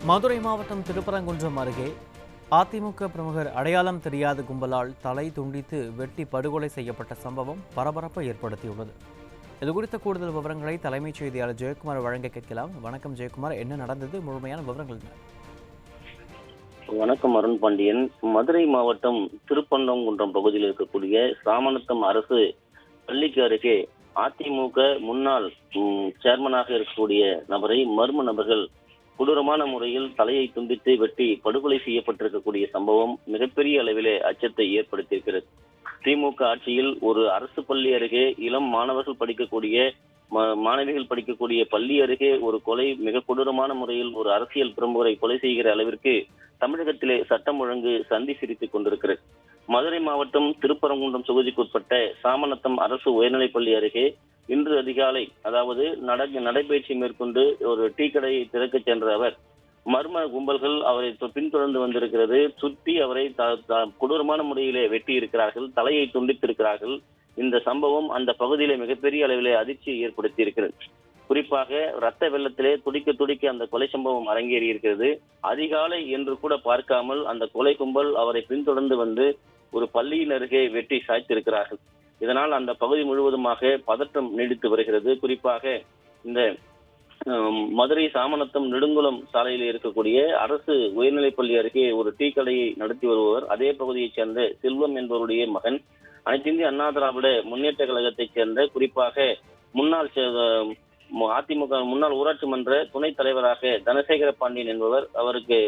மதுரை மாவட்டம் திருப்பரங்குன்றம் அருகே அதிமுக பிரமுகர் அடையாளம் தெரியாத கும்பலால் தலை துண்டித்து வெட்டி படுகொலை செய்யப்பட்ட சம்பவம் பரபரப்பை ஏற்படுத்தியுள்ளது. இதுகுறித்த கூடுதல் விவரங்களை தலைமைச் செய்தியாளர் ஜெயக்குமார் வழங்க கேட்கலாம். வணக்கம் ஜெயக்குமார், என்ன நடந்தது? முழுமையான விவரங்கள் என்ன? வணக்கம் அருண் பாண்டியன். மதுரை மாவட்டம் திருப்பரங்குன்றம் பகுதியில் இருக்கக்கூடிய சாமநத்தம் அரசு பள்ளிக்கு அருகே அதிமுக முன்னாள் சேர்மனாக இருக்கக்கூடிய நபரை மர்ம நபர்கள் கொடூரமான முறையில் தலையை துண்டித்து வெட்டி படுகொலை செய்யப்பட்டிருக்கக்கூடிய சம்பவம் மிகப்பெரிய அளவிலே அச்சத்தை ஏற்படுத்தியிருக்கிறது. திமுக ஆட்சியில் ஒரு அரசு பள்ளி அருகே இளம் மாணவர்கள் படிக்கக்கூடிய மாணவிகள் படிக்கக்கூடிய பள்ளி அருகே ஒரு கொலை மிக கொடூரமான முறையில் ஒரு அரசியல் பிரமுகரை கொலை செய்கிற அளவிற்கு தமிழகத்திலே சட்டம் ஒழுங்கு சந்தி சிரித்துக் கொண்டிருக்கிறது. மதுரை மாவட்டம் திருப்பரங்குன்றம் தொகுதிக்குட்பட்ட சாமநத்தம் அரசு உயர்நிலைப்பள்ளி அருகே இன்று அதிகாலை, அதாவது நடைபயிற்சி மேற்கொண்டு ஒரு டீ கடையை திறக்க சென்ற அவர் மர்ம கும்பல்கள் அவரை பின்தொடர்ந்து வந்திருக்கிறது. சுற்றி அவரை கொடூரமான முறையிலே வெட்டி இருக்கிறார்கள், தலையை துண்டித்திருக்கிறார்கள். இந்த சம்பவம் அந்த பகுதியிலே மிகப்பெரிய அளவிலே அதிர்ச்சியை ஏற்படுத்தி இருக்கிறது. குறிப்பாக இரத்த வெள்ளத்திலே துடிக்க துடிக்க அந்த கொலை சம்பவம் அரங்கேறி இருக்கிறது. அதிகாலை என்று கூட பார்க்காமல் அந்த கொலை கும்பல் அவரை பின்தொடர்ந்து வந்து ஒரு பள்ளியின் அருகே வெட்டி சாய்த்திருக்கிறார்கள். இதனால் அந்த பகுதி முழுவதுமாக பதற்றம் நீடித்து வருகிறது. குறிப்பாக இந்த மதுரை சாமநத்தம் நெடுங்குளம் சாலையில் இருக்கக்கூடிய அரசு உயர்நிலைப்பள்ளி அருகே ஒரு டீ கடையை நடத்தி வருபவர் அதே பகுதியைச் சேர்ந்த செல்வம் என்பவருடைய மகன். அனைத்து இந்திய அண்ணா திராவிட முன்னேற்ற கழகத்தைச் சேர்ந்த, குறிப்பாக முன்னாள் அதிமுக முன்னாள் ஊராட்சி மன்ற துணைத் தலைவராக தனசேகர பாண்டியன் என்பவர், அவருக்கு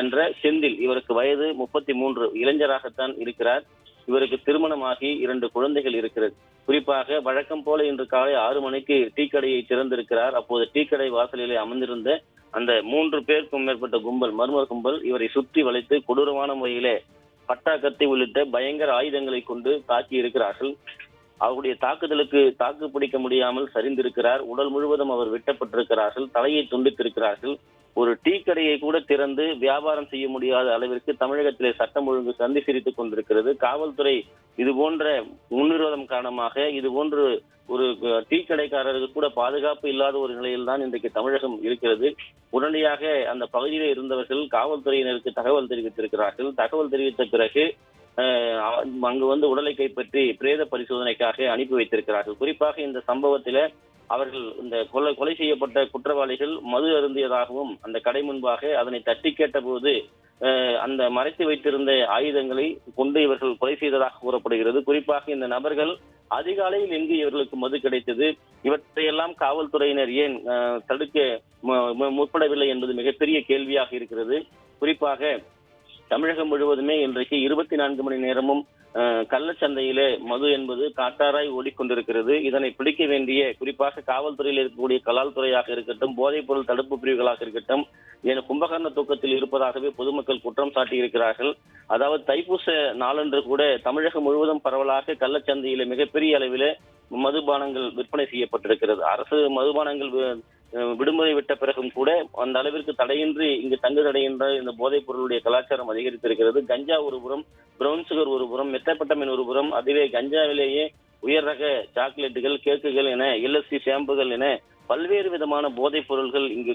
என்ற செந்தில், இவருக்கு வயது 33, இளைஞராகத்தான் இருக்கிறார். இவருக்கு திருமணமாகி 2 குழந்தைகள் இருக்கிறது. குறிப்பாக வழக்கம் போல இன்று காலை 6 மணிக்கு டீ கடையை திறந்திருக்கிறார். அப்போது டீ கடை வாசலிலே அமர்ந்திருந்த அந்த 3 பேருக்கும் மேற்பட்ட கும்பல், மர்ம கும்பல், இவரை சுற்றி வளைத்து கொடூரமான முறையிலே பட்டா, கத்தி உள்ளிட்ட பயங்கர ஆயுதங்களை கொண்டு தாக்கி இருக்கிறார்கள். அவருடைய தாக்குதலுக்கு தாக்கு பிடிக்க முடியாமல் சரிந்திருக்கிறார். உடல் முழுவதும் அவர் வெட்டப்பட்டிருக்கிறார்கள், தலையை துண்டித்திருக்கிறார்கள். ஒரு டீ கடையை கூட திறந்து வியாபாரம் செய்ய முடியாத அளவிற்கு தமிழகத்திலே சட்டம் ஒழுங்கு சந்தி சிரித்துக் கொண்டிருக்கிறது. காவல்துறை இது போன்ற முன்விரோதம் காரணமாக இது போன்று ஒரு டீ கடைக்காரருக்கு கூட பாதுகாப்பு இல்லாத ஒரு நிலையில்தான் இன்றைக்கு தமிழகம் இருக்கிறது. உடனடியாக அந்த பகுதியிலே இருந்தவர்கள் காவல்துறையினருக்கு தகவல் தெரிவித்திருக்கிறார்கள். தகவல் தெரிவித்த பிறகு அங்கு வந்து உடலை கைப்பற்றி பிரேத பரிசோதனைக்காக அனுப்பி வைத்திருக்கிறார்கள். குறிப்பாக இந்த சம்பவத்தில அவர்கள் இந்த கொலை செய்யப்பட்ட குற்றவாளிகள் மது அருந்தியதாகவும் அந்த கடை முன்பாக அதனை தட்டி கேட்ட போது அந்த மறைத்து வைத்திருந்த ஆயுதங்களை கொண்டு இவர்கள் கொலை செய்ததாக கூறப்படுகிறது. குறிப்பாக இந்த நபர்கள் அதிகாலையில் எங்கு இவர்களுக்கு மது கிடைத்தது, இவற்றையெல்லாம் காவல்துறையினர் ஏன் தடுக்க முற்படவில்லை என்பது மிகப்பெரிய கேள்வியாக இருக்கிறது. குறிப்பாக தமிழகம் முழுவதுமே இன்றைக்கு 24 மணி நேரமும் கள்ளச்சந்தையிலே மது என்பது காட்டாராய் ஓடிக்கொண்டிருக்கிறது. இதனை பிடிக்க வேண்டிய, குறிப்பாக காவல்துறையில் இருக்கக்கூடிய கலால் துறையாக இருக்கட்டும், போதைப் பொருள் தடுப்பு பிரிவுகளாக இருக்கட்டும், என கும்பகர்ண தூக்கத்தில் இருப்பதாகவே பொதுமக்கள் குற்றம் சாட்டியிருக்கிறார்கள். அதாவது தைப்பூச நாளன்று கூட தமிழகம் முழுவதும் பரவலாக கள்ளச்சந்தையிலே மிகப்பெரிய அளவிலே மதுபானங்கள் விற்பனை செய்யப்பட்டிருக்கிறது. அரசு மதுபானங்கள் விடுமுறை விட்ட பிறகும் கூட அந்த அளவிற்கு தடையின்றி இங்கு தங்கு தடையின்ற இந்த போதைப் பொருளுடைய கலாச்சாரம் அதிகரித்திருக்கிறது. கஞ்சா ஒரு புறம், பிரவுன் சுகர் ஒரு புறம், மெத்தப்பட்டமின் ஒரு புறம், அதுவே கஞ்சாவிலேயே உயர் ரக சாக்லேட்டுகள், கேக்குகள் என LSD ஷாம்புகள் என பல்வேறு விதமான போதைப் பொருள்கள் இங்கு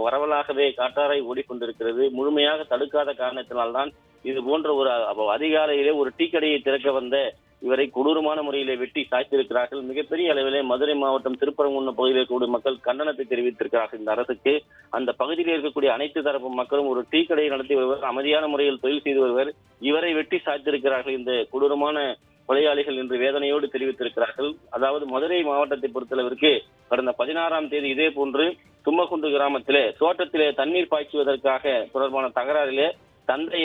பரவலாகவே காட்டாராய் ஓடிக்கொண்டிருக்கிறது. முழுமையாக தடுக்காத காரணத்தினால்தான் இது போன்ற ஒரு அதிகாலையிலே ஒரு டீ கடையை திறக்க வந்த இவரை கொடூரமான முறையிலே வெட்டி சாய்த்திருக்கிறார்கள். மிகப்பெரிய அளவிலே மதுரை மாவட்டம் திருப்பரங்குன்றம் பகுதியில் இருக்கக்கூடிய மக்கள் கண்டனத்தை தெரிவித்திருக்கிறார்கள் இந்த அரசுக்கு. அந்த பகுதியில் இருக்கக்கூடிய அனைத்து தரப்பு மக்களும் ஒரு டீ கடையை நடத்தி வருவர், அமைதியான முறையில் தொழில் செய்து வருவர், இவரை வெட்டி சாய்த்திருக்கிறார்கள் இந்த கொடூரமான கொலையாளிகள் என்று வேதனையோடு தெரிவித்திருக்கிறார்கள். அதாவது மதுரை மாவட்டத்தை பொறுத்தளவிற்கு கடந்த 16ஆம் தேதி இதே போன்று தும்மகுண்டு கிராமத்திலே தோட்டத்திலே தண்ணீர் பாய்ச்சுவதற்காக தொடர்பான தகராறிலே தந்தை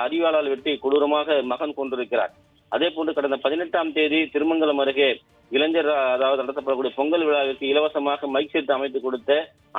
அறிவாளால் வெட்டி கொடூரமாக மகன் கொண்டிருக்கிறார். அதே போன்று கடந்த 18ஆம் தேதி திருமங்கலம் அருகே இளைஞர், அதாவது நடத்தப்படக்கூடிய பொங்கல் விழாவிற்கு இலவசமாக மைக் செட் அமைத்து கொடுத்த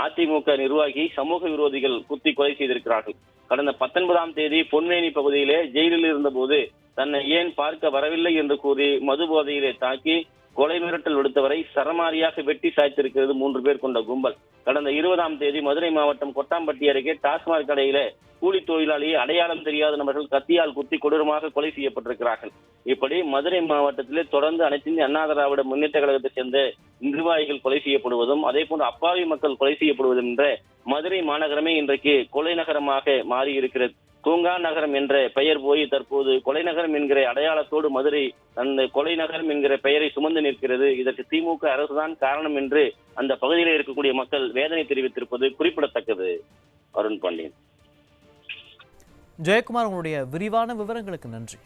அதிமுக நிர்வாகி சமூக விரோதிகள் குத்தி கொலை செய்திருக்கிறார்கள். கடந்த 19ஆம் தேதி பொன்மேனி பகுதியிலே ஜெயிலில் இருந்த போது தன்னை ஏன் பார்க்க வரவில்லை என்று கூறி மது போதையிலே தாக்கி கொலை மிரட்டல் விடுத்தவரை சரமாரியாக வெட்டி சாய்த்திருக்கிறது 3 பேர் கொண்ட கும்பல். கடந்த 20ஆம் தேதி மதுரை மாவட்டம் கொட்டாம்பட்டி அருகே டாஸ்மாக் கடையில கூலி தொழிலாளியை அடையாளம் தெரியாத நபர்கள் கத்தியால் குத்தி கொடூரமாக கொலை செய்யப்பட்டிருக்கிறார்கள். இப்படி மதுரை மாவட்டத்திலே தொடர்ந்து அனைத்து இந்திய அண்ணா திராவிட முன்னேற்ற கழகத்தை சேர்ந்த நிர்வாகிகள் கொலை செய்யப்படுவதும் அதே போன்று அப்பாவி மக்கள் கொலை செய்யப்படுவதும் என்ற மதுரை மாநகரமே இன்றைக்கு கொலை நகரமாக மாறி இருக்கிறது. தூங்கா நகரம் என்ற பெயர் போய் தற்போது கொலை நகரம் என்கிற அடையாளத்தோடு மதுரை அந்த கொலை நகரம் என்கிற பெயரை சுமந்து நிற்கிறது. இதற்கு திமுக அரசுதான் காரணம் என்று அந்த பகுதியில் இருக்கக்கூடிய மக்கள் வேதனை தெரிவித்திருப்பது குறிப்பிடத்தக்கது. அருண் பாண்டியன். ஜெயக்குமார், உங்களுடைய விரிவான விவரங்களுக்கு நன்றி.